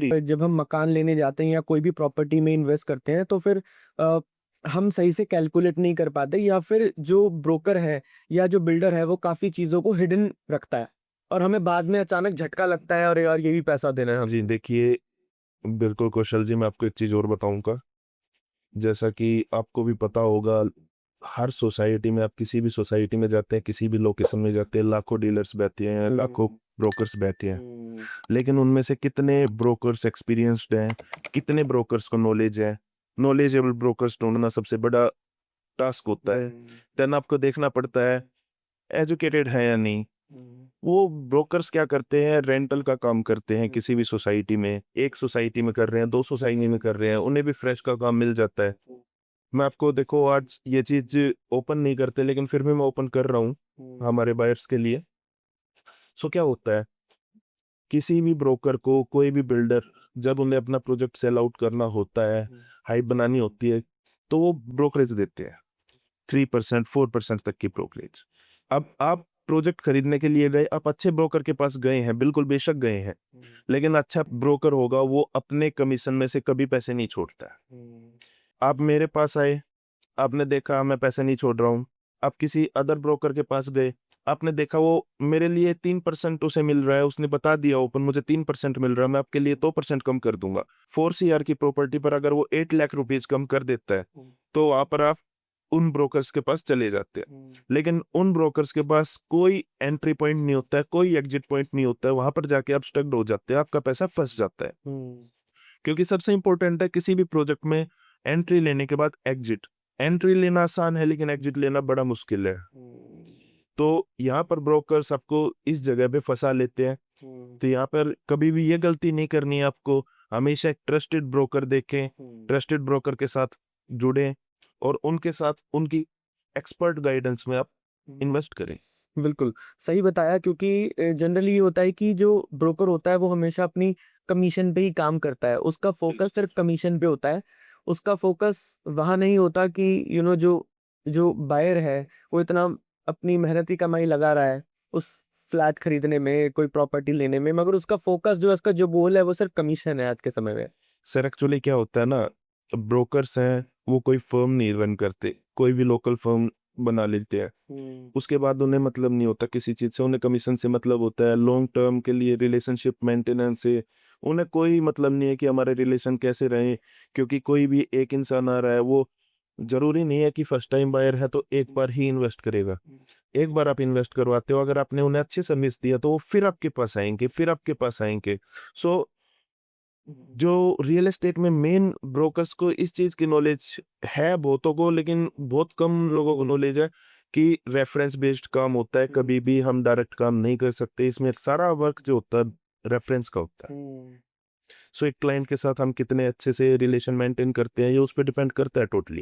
जब हम मकान लेने जाते हैं या कोई भी प्रॉपर्टी में इन्वेस्ट करते हैं तो फिर अ, हम सही से कैलकुलेट नहीं कर पाते या फिर जो ब्रोकर है या जो बिल्डर है वो काफ़ी चीज़ों को हिडन रखता है और हमें बाद में अचानक झटका लगता है और यार ये भी पैसा देना है हम। जी, देखिए, बिल्कुल कौशल जी, मैं आपको एक चीज़ और बताऊँगा। जैसा कि आपको भी पता होगा, हर सोसाइटी में, आप किसी भी सोसाइटी में जाते हैं, किसी भी लोकेशन में जाते हैं, लाखों डीलर्स बैठे हैं, लाखों ब्रोकर्स बैठे हैं। लेकिन उनमें से कितने ब्रोकर्स एक्सपीरियंस्ड हैं, कितने ब्रोकर्स को नॉलेज है? नॉलेजेबल ब्रोकर्स ढूँढना सबसे बड़ा टास्क होता है। देन आपको देखना पड़ता है, एजुकेटेड है या नहीं। वो ब्रोकर्स क्या करते हैं, रेंटल का काम करते हैं किसी भी सोसाइटी में। एक सोसाइटी में कर रहे हैं, 2 सोसाइटी में कर रहे हैं, उन्हें भी फ्रेश का काम मिल जाता है। मैं आपको देखो आज ये चीज़ ओपन नहीं करते, लेकिन फिर भी मैं ओपन कर रहा हूँ हमारे बायर्स के लिए। सो क्या होता है, किसी भी ब्रोकर को, कोई भी बिल्डर, जब उन्हें अपना प्रोजेक्ट सेल आउट करना होता है, हाइप बनानी होती है, तो वो ब्रोकरेज देते हैं। 3% 4% तक की ब्रोकरेज। अब आप प्रोजेक्ट खरीदने के लिए गए, आप अच्छे ब्रोकर के पास गए हैं, बिल्कुल बेशक गए हैं, लेकिन अच्छा ब्रोकर होगा, वो अपने कमीशन में से कभी पैसे नहीं छोड़ता है। आप मेरे पास आए, आपने देखा मैं पैसे नहीं छोड़ रहा हूँ। आप किसी अदर ब्रोकर के पास गए, आपने देखा वो मेरे लिए 3% उसे मिल रहा है, उसने बता दिया ओपन मुझे 3% मिल रहा है, मैं आपके लिए 2% कम कर दूंगा। 4 CR की प्रॉपर्टी पर अगर वो 8 लाख रुपीज कम कर देता है, तो वहां पर आप उन ब्रोकर्स के पास चले जाते हैं। लेकिन उन ब्रोकर्स के पास कोई एंट्री पॉइंट नहीं होता है, कोई एग्जिट पॉइंट नहीं होता है, वहां पर जाके आप स्टक्ड हो जाते हैं, आपका पैसा फंस जाता है। क्योंकि सबसे इंपॉर्टेंट है किसी भी प्रोजेक्ट में, एंट्री लेने के बाद एग्जिट। एंट्री लेना आसान है, लेकिन एग्जिट लेना बड़ा मुश्किल है। तो यहाँ पर ब्रोकर्स आपको इस जगह पे फंसा लेते हैं। तो यहाँ पर कभी भी ये गलती नहीं करनी है आपको। हमेशा एक ट्रस्टेड ब्रोकर देखें, ट्रस्टेड ब्रोकर के साथ जुड़ें और उनके साथ उनकी एक्सपर्ट गाइडेंस में आप इन्वेस्ट करें। बिल्कुल, सही बताया क्योंकि जनरली ये होता है कि जो ब्रोकर होता है वो हमेशा अपनी कमीशन पे ही काम करता है। उसका फ़ोकस सिर्फ़ कमीशन पे होता है। उसका फ़ोकस वहाँ नहीं होता कि जो जो बायर है वो इतना अपनी मेहनती कमाई लगा रहा है उस फ्लैट खरीदने में, कोई प्रॉपर्टी लेने में, मगर उसका फ़ोकस जो है, उसका जो गोल है वो सिर्फ़ कमीशन है आज के समय में। सर एक्चुअली क्या होता है ना, ब्रोकर्स हैं, वो कोई फर्म नहीं रन करते, कोई भी लोकल फर्म बना लेते हैं। उसके बाद उन्हें मतलब नहीं होता किसी चीज़ से, उन्हें कमीशन से मतलब होता है, लॉन्ग टर्म के लिए रिलेशनशिप मेंटेनेंस से उन्हें कोई मतलब नहीं है कि हमारे रिलेशन कैसे रहें। क्योंकि कोई भी एक इंसान आ रहा है, वो ज़रूरी नहीं है कि फर्स्ट टाइम बायर है तो एक बार ही इन्वेस्ट करेगा। एक बार आप इन्वेस्ट करवाते हो, अगर आपने उन्हें अच्छी सर्विस दिया तो वो फिर आपके पास आएँगे, फिर आपके पास आएँगे। सो जो रियल एस्टेट में मेन ब्रोकर्स को इस चीज़ की नॉलेज है बहुतों को, लेकिन बहुत कम लोगों को नॉलेज है कि रेफरेंस बेस्ड काम होता है, कभी भी हम डायरेक्ट काम नहीं कर सकते। इसमें सारा वर्क जो होता है रेफरेंस का होता है। सो एक क्लाइंट के साथ हम कितने अच्छे से रिलेशन मेंटेन करते हैं, ये उस पर डिपेंड करता है टोटली।